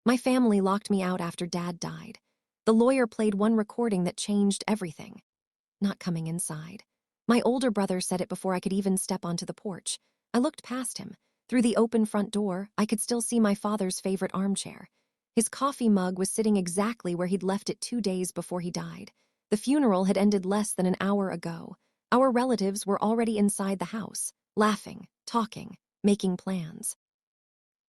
My family locked me out after Dad died. The lawyer played one recording that changed everything. Not coming inside. My older brother said it before I could even step onto the porch. I looked past him. Through the open front door, I could still see my father's favorite armchair. His coffee mug was sitting exactly where he'd left it 2 days before he died. The funeral had ended less than an hour ago. Our relatives were already inside the house, laughing, talking, making plans.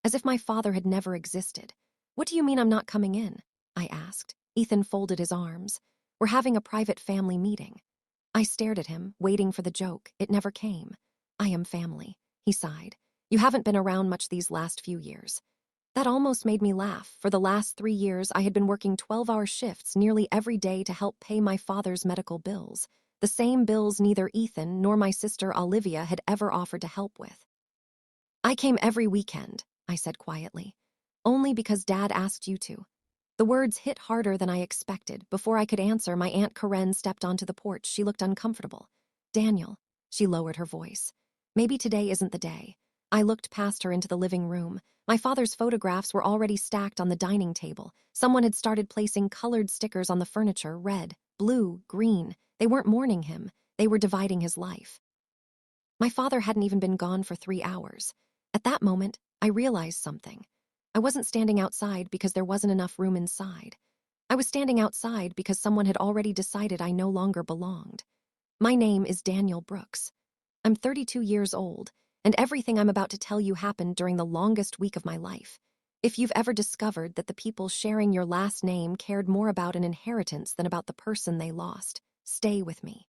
As if my father had never existed. "What do you mean I'm not coming in?" I asked. Ethan folded his arms. "We're having a private family meeting." I stared at him, waiting for the joke. It never came. "I am family," he sighed. "You haven't been around much these last few years." That almost made me laugh. For the last 3 years, I had been working 12-hour shifts nearly every day to help pay my father's medical bills. The same bills neither Ethan nor my sister Olivia had ever offered to help with. "I came every weekend," I said quietly. "Only because Dad asked you to." The words hit harder than I expected. Before I could answer, my Aunt Karen stepped onto the porch. She looked uncomfortable. "Daniel," she lowered her voice. "Maybe today isn't the day." I looked past her into the living room. My father's photographs were already stacked on the dining table. Someone had started placing colored stickers on the furniture, red, blue, green. They weren't mourning him. They were dividing his life. My father hadn't even been gone for 3 hours. At that moment, I realized something. I wasn't standing outside because there wasn't enough room inside. I was standing outside because someone had already decided I no longer belonged. My name is Daniel Brooks. I'm 32 years old, and everything I'm about to tell you happened during the longest week of my life. If you've ever discovered that the people sharing your last name cared more about an inheritance than about the person they lost, stay with me.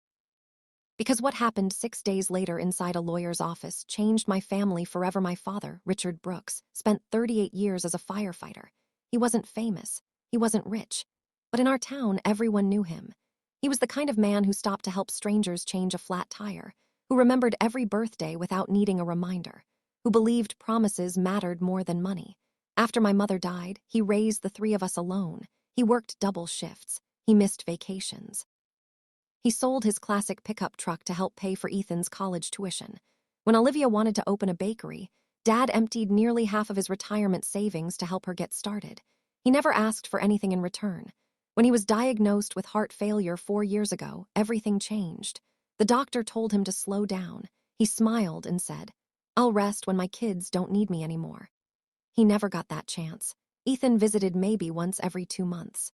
Because what happened 6 days later inside a lawyer's office changed my family forever. My father, Richard Brooks, spent 38 years as a firefighter. He wasn't famous. He wasn't rich. But in our town, everyone knew him. He was the kind of man who stopped to help strangers change a flat tire, who remembered every birthday without needing a reminder, who believed promises mattered more than money. After my mother died, he raised the three of us alone. He worked double shifts. He missed vacations. He sold his classic pickup truck to help pay for Ethan's college tuition. When Olivia wanted to open a bakery, Dad emptied nearly half of his retirement savings to help her get started. He never asked for anything in return. When he was diagnosed with heart failure 4 years ago, everything changed. The doctor told him to slow down. He smiled and said, "I'll rest when my kids don't need me anymore." He never got that chance. Ethan visited maybe once every 2 months.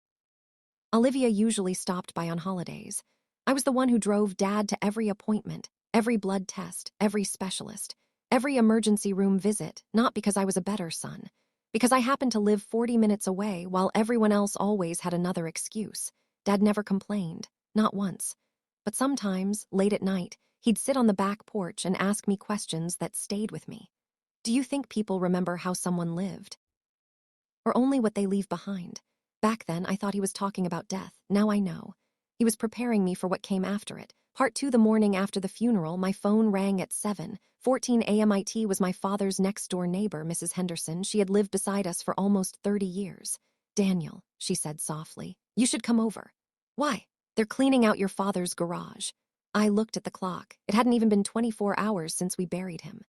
Olivia usually stopped by on holidays. I was the one who drove Dad to every appointment, every blood test, every specialist, every emergency room visit, not because I was a better son, because I happened to live 40 minutes away while everyone else always had another excuse. Dad never complained, not once. But sometimes, late at night, he'd sit on the back porch and ask me questions that stayed with me. "Do you think people remember how someone lived? Or only what they leave behind?" Back then, I thought he was talking about death. Now I know. He was preparing me for what came after it. Part 2. The morning after the funeral, my phone rang at 7:14 a.m. It was my father's next-door neighbor, Mrs. Henderson. She had lived beside us for almost 30 years. "Daniel," she said softly, "you should come over." "Why?" "They're cleaning out your father's garage." I looked at the clock. It hadn't even been 24 hours since we buried him.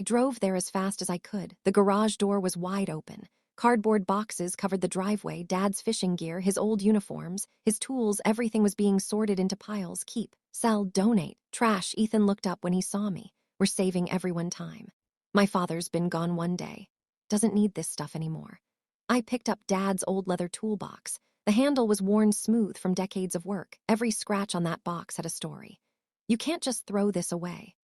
I drove there as fast as I could. The garage door was wide open. Cardboard boxes covered the driveway, Dad's fishing gear, his old uniforms, his tools. Everything was being sorted into piles. Keep, sell, donate, trash. Ethan looked up when he saw me. "We're saving everyone time. My father's been gone one day. Doesn't need this stuff anymore." I picked up Dad's old leather toolbox. The handle was worn smooth from decades of work. Every scratch on that box had a story. "You can't just throw this away."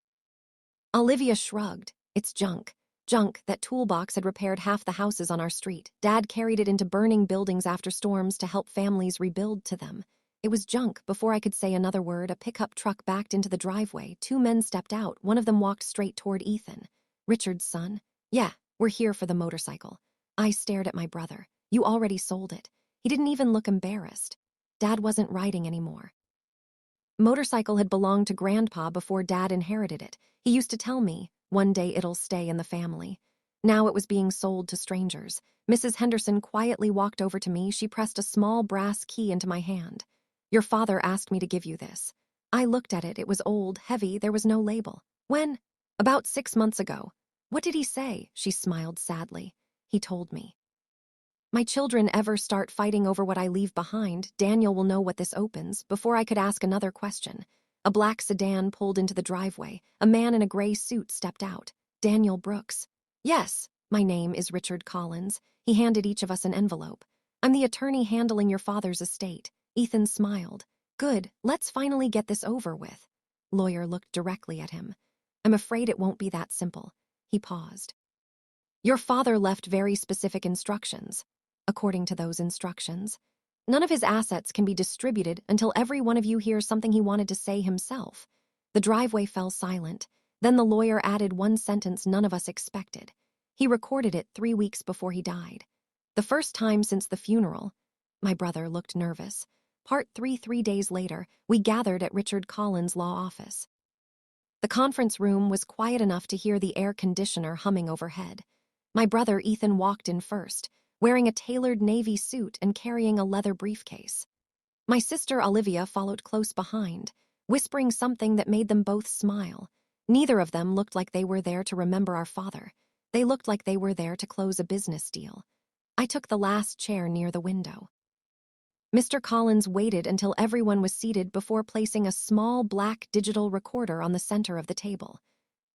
Olivia shrugged. "It's junk." Junk. That toolbox had repaired half the houses on our street. Dad carried it into burning buildings after storms to help families rebuild to them. It was junk. Before I could say another word, a pickup truck backed into the driveway. 2 men stepped out. One of them walked straight toward Ethan. "Richard's son?" "Yeah, we're here for the motorcycle." I stared at my brother. "You already sold it." He didn't even look embarrassed. Dad wasn't riding anymore. Motorcycle had belonged to Grandpa before Dad inherited it. He used to tell me, "One day it'll stay in the family." Now it was being sold to strangers. Mrs. Henderson quietly walked over to me. She pressed a small brass key into my hand. "Your father asked me to give you this." I looked at it. It was old, heavy. There was no label. "When?" "About 6 months ago." "What did he say?" She smiled sadly. "He told me." My children ever start fighting over what I leave behind, Daniel will know what this opens. Before I could ask another question, a black sedan pulled into the driveway. A man in a gray suit stepped out. Daniel Brooks. Yes, my name is Richard Collins. He handed each of us an envelope. I'm the attorney handling your father's estate. Ethan smiled. Good, let's finally get this over with. Lawyer looked directly at him. I'm afraid it won't be that simple. He paused. Your father left very specific instructions. According to those instructions, none of his assets can be distributed until every one of you hears something he wanted to say himself. The driveway fell silent. Then the lawyer added one sentence none of us expected. He recorded it 3 weeks before he died. The first time since the funeral. My brother looked nervous. Part 3 days later, we gathered at Richard Collins' law office. The conference room was quiet enough to hear the air conditioner humming overhead. My brother Ethan walked in first, wearing a tailored navy suit and carrying a leather briefcase. My sister Olivia followed close behind, whispering something that made them both smile. Neither of them looked like they were there to remember our father. They looked like they were there to close a business deal. I took the last chair near the window. Mr. Collins waited until everyone was seated before placing a small black digital recorder on the center of the table.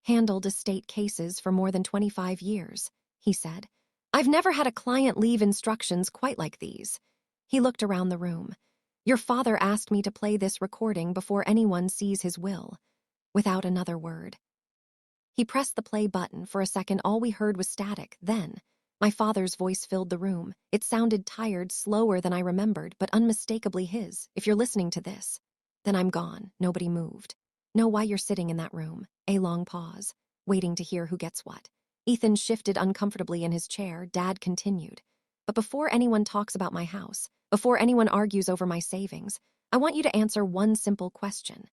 Handled estate cases for more than 25 years, he said. I've never had a client leave instructions quite like these. He looked around the room. Your father asked me to play this recording before anyone sees his will. Without another word. He pressed the play button. For a second, all we heard was static. Then, my father's voice filled the room. It sounded tired, slower than I remembered, but unmistakably his. If you're listening to this, then I'm gone. Nobody moved. Know why you're sitting in that room. A long pause, waiting to hear who gets what. Ethan shifted uncomfortably in his chair. Dad continued. But before anyone talks about my house, before anyone argues over my savings, I want you to answer one simple question.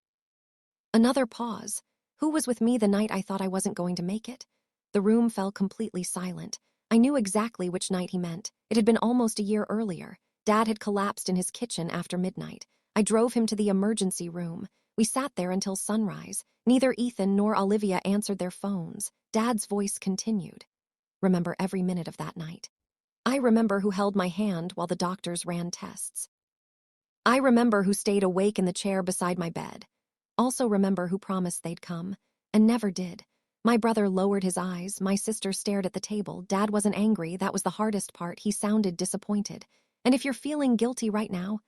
Another pause. Who was with me the night I thought I wasn't going to make it? The room fell completely silent. I knew exactly which night he meant. It had been almost a year earlier. Dad had collapsed in his kitchen after midnight. I drove him to the emergency room. We sat there until sunrise. Neither Ethan nor Olivia answered their phones. Dad's voice continued. Remember every minute of that night. I remember who held my hand while the doctors ran tests. I remember who stayed awake in the chair beside my bed. Also remember who promised they'd come, and never did. My brother lowered his eyes. My sister stared at the table. Dad wasn't angry. That was the hardest part. He sounded disappointed. And if you're feeling guilty right now,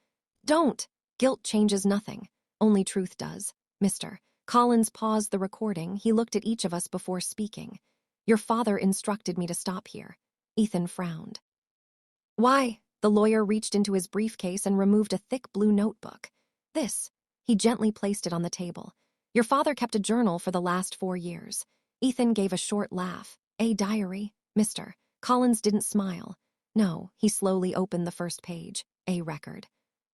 don't. Guilt changes nothing. Only truth does. Mr. Collins paused the recording. He looked at each of us before speaking. Your father instructed me to stop here. Ethan frowned. Why? The lawyer reached into his briefcase and removed a thick blue notebook. This. He gently placed it on the table. Your father kept a journal for the last 4 years. Ethan gave a short laugh. A diary? Mr. Collins didn't smile. No, he slowly opened the first page. A record.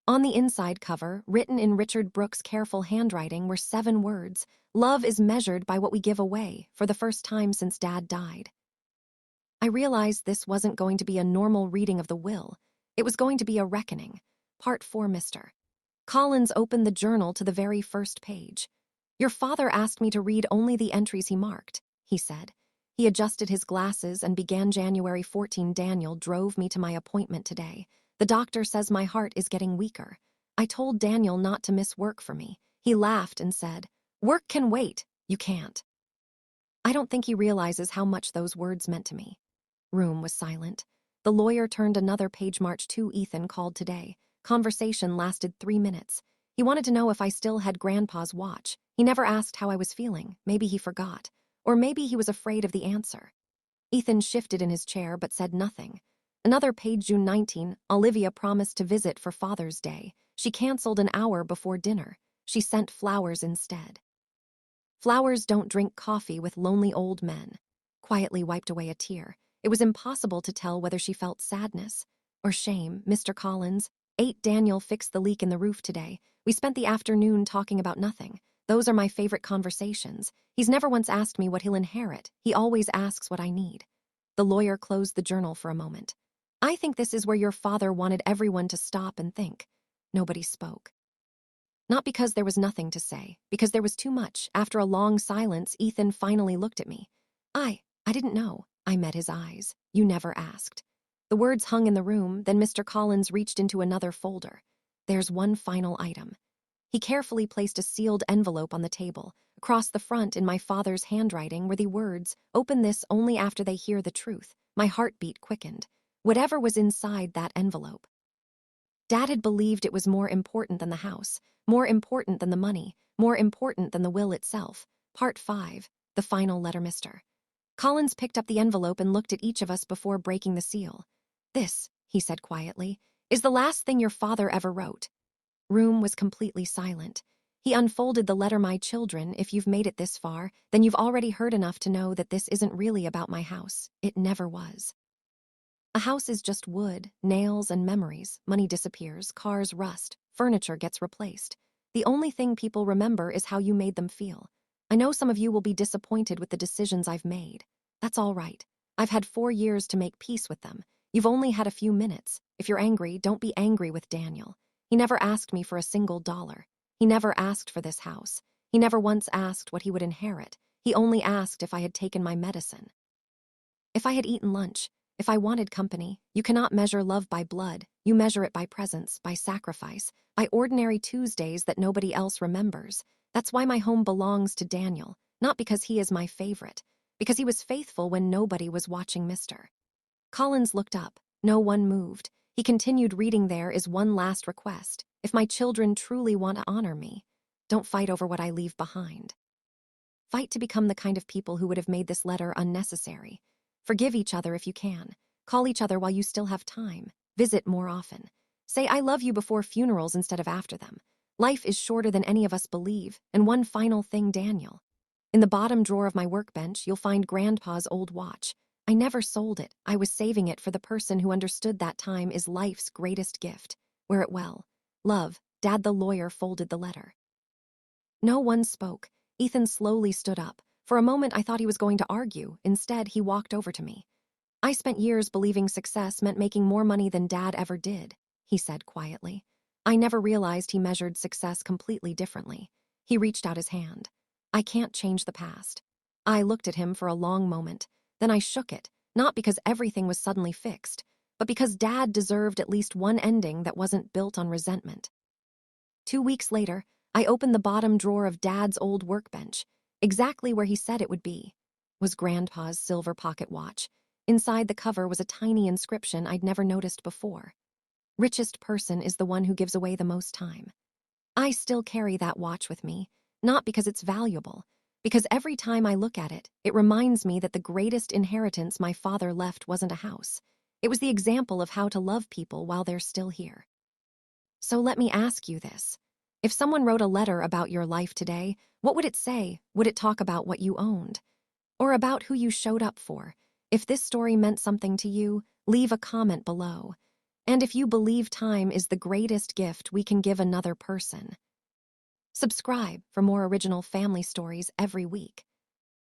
On the inside cover, written in Richard Brooks' careful handwriting, were 7 words. Love is measured by what we give away, for the first time since Dad died. I realized this wasn't going to be a normal reading of the will. It was going to be a reckoning. Part 4, Mr. Collins opened the journal to the very first page. Your father asked me to read only the entries he marked, he said. He adjusted his glasses and began January 14. Daniel drove me to my appointment today. The doctor says my heart is getting weaker. I told Daniel not to miss work for me. He laughed and said, work can wait. You can't. I don't think he realizes how much those words meant to me. Room was silent. The lawyer turned another page. March 2. Ethan called today. Conversation lasted 3 minutes. He wanted to know if I still had Grandpa's watch. He never asked how I was feeling. Maybe he forgot. Or maybe he was afraid of the answer. Ethan shifted in his chair but said nothing. Another page. June 19. Olivia promised to visit for Father's Day. She canceled an hour before dinner. She sent flowers instead. Flowers don't drink coffee with lonely old men. Quietly wiped away a tear. It was impossible to tell whether she felt sadness or shame. Mr. Collins. 8. Daniel fixed the leak in the roof today. We spent the afternoon talking about nothing. Those are my favorite conversations. He's never once asked me what he'll inherit. He always asks what I need. The lawyer closed the journal for a moment. I think this is where your father wanted everyone to stop and think. Nobody spoke. Not because there was nothing to say, because there was too much. After a long silence, Ethan finally looked at me. I didn't know. I met his eyes. You never asked. The words hung in the room, then Mr. Collins reached into another folder. There's one final item. He carefully placed a sealed envelope on the table. Across the front, in my father's handwriting, were the words, "Open this only after they hear the truth." My heartbeat quickened. Whatever was inside that envelope. Dad had believed it was more important than the house, more important than the money, more important than the will itself. Part 5, the final letter, Mr. Collins picked up the envelope and looked at each of us before breaking the seal. "This," he said quietly, "is the last thing your father ever wrote." Room was completely silent. He unfolded the letter. "My children, if you've made it this far, then you've already heard enough to know that this isn't really about my house. It never was. A house is just wood, nails, and memories. Money disappears, cars rust, furniture gets replaced. The only thing people remember is how you made them feel. I know some of you will be disappointed with the decisions I've made. That's all right. I've had 4 years to make peace with them. You've only had a few minutes. If you're angry, don't be angry with Daniel. He never asked me for a single dollar. He never asked for this house. He never once asked what he would inherit. He only asked if I had taken my medicine. If I had eaten lunch. If I wanted company. You cannot measure love by blood. You measure it by presence, by sacrifice, by ordinary Tuesdays that nobody else remembers. That's why my home belongs to Daniel, not because he is my favorite, because he was faithful when nobody was watching. Mr. Collins looked up. No one moved. He continued reading. There is one last request. If my children truly want to honor me, don't fight over what I leave behind. Fight to become the kind of people who would have made this letter unnecessary. Forgive each other if you can. Call each other while you still have time. Visit more often. Say I love you before funerals instead of after them. Life is shorter than any of us believe. And one final thing, Daniel. In the bottom drawer of my workbench, you'll find Grandpa's old watch. I never sold it. I was saving it for the person who understood that time is life's greatest gift. Wear it well. Love, Dad." The lawyer folded the letter. No one spoke. Ethan slowly stood up. For a moment, I thought he was going to argue. Instead, he walked over to me. "I spent years believing success meant making more money than Dad ever did," he said quietly. I never realized he measured success completely differently. He reached out his hand. "I can't change the past." I looked at him for a long moment. Then I shook it, not because everything was suddenly fixed, but because Dad deserved at least one ending that wasn't built on resentment. 2 weeks later, I opened the bottom drawer of Dad's old workbench. Exactly where he said it would be was Grandpa's silver pocket watch. Inside the cover was a tiny inscription I'd never noticed before. "Richest person is the one who gives away the most time." I still carry that watch with me, not because it's valuable, because every time I look at it, it reminds me that the greatest inheritance my father left wasn't a house. It was the example of how to love people while they're still here. So let me ask you this. If someone wrote a letter about your life today, what would it say? Would it talk about what you owned? Or about who you showed up for? If this story meant something to you, leave a comment below. And if you believe time is the greatest gift we can give another person, subscribe for more original family stories every week.